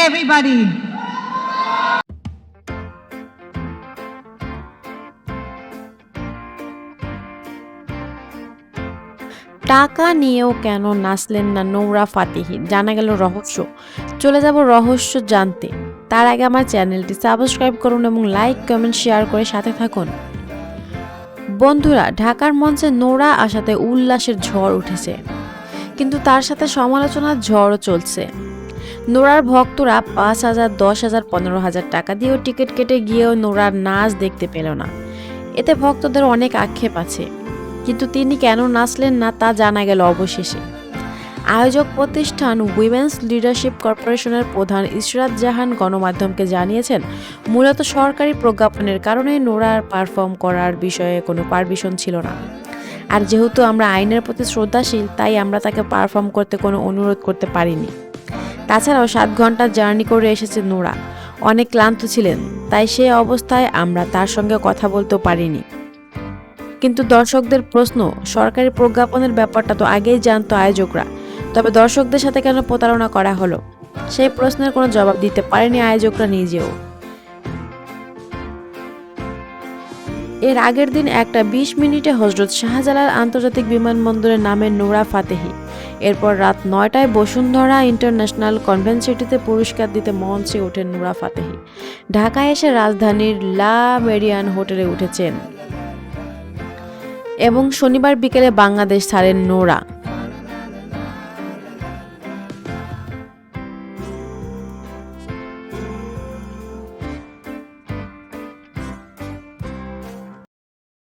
everybody. টাকা নিয়েও কেন নাচলেন না নোরা ফাতেহি, জানা গেল রহস্য। চলে যাব রহস্য জানতে। তার আগে আমার চ্যানেলটি সাবস্ক্রাইব করুন এবং লাইক কমেন্ট শেয়ার করে সাথে থাকুন। বন্ধুরা, ঢাকার মঞ্চে নোরা আসাতে উল্লাসের ঝড় উঠেছে, কিন্তু তার সাথে সমালোচনার ঝড়ও চলছে। নোরার ভক্তরা 5,000, 10,000, 15,000 টাকা দিয়েও টিকিট কেটে গিয়েও নোরার নাচ দেখতে পেল না। এতে ভক্তদের অনেক আক্ষেপ আছে, কিন্তু তিনি কেন নাচলেন না তা জানা গেল অবশেষে। আয়োজক প্রতিষ্ঠান উইমেন্স লিডারশিপ কর্পোরেশনের প্রধান ইশরাত জাহান গণমাধ্যমকে জানিয়েছেন, মূলত সরকারি প্রজ্ঞাপনের কারণে নোরার পারফর্ম করার বিষয়ে কোনো পারমিশন ছিল না। আর যেহেতু আমরা আইনের প্রতি শ্রদ্ধাশীল, তাই আমরা তাকে পারফর্ম করতে কোনো অনুরোধ করতে পারিনি। তাছাড়াও 7 ঘন্টা জার্নি করে এসেছে নোরা, অনেক ক্লান্ত ছিলেন, তাই সে অবস্থায় আমরা তার সঙ্গে কথা বলতেও পারিনি। কিন্তু দর্শকদের প্রশ্ন, সরকারি প্রজ্ঞাপনের ব্যাপারটা তো আগেই জানতো আয়োজকরা, তবে দর্শকদের সাথে কেন প্রতারণা করা হলো, সেই প্রশ্নের কোনো জবাব দিতে পারেনি আয়োজকরা নিজেও। এর আগের দিন 1:20 মিনিটে হজরত শাহজালাল আন্তর্জাতিক বিমানবন্দরে নামেন নোরা ফাতেহি। এরপর রাত 9টায় বসুন্ধরা ইন্টারন্যাশনাল কনভেন্ট সিটিতে পুরস্কার দিতে মঞ্চে ওঠেন নোরা ফাতেহি। ঢাকায় এসে রাজধানীর লা মেরিয়ান হোটেলে উঠেছেন এবং শনিবার বিকেলে বাংলাদেশ ছাড়েন নোরা।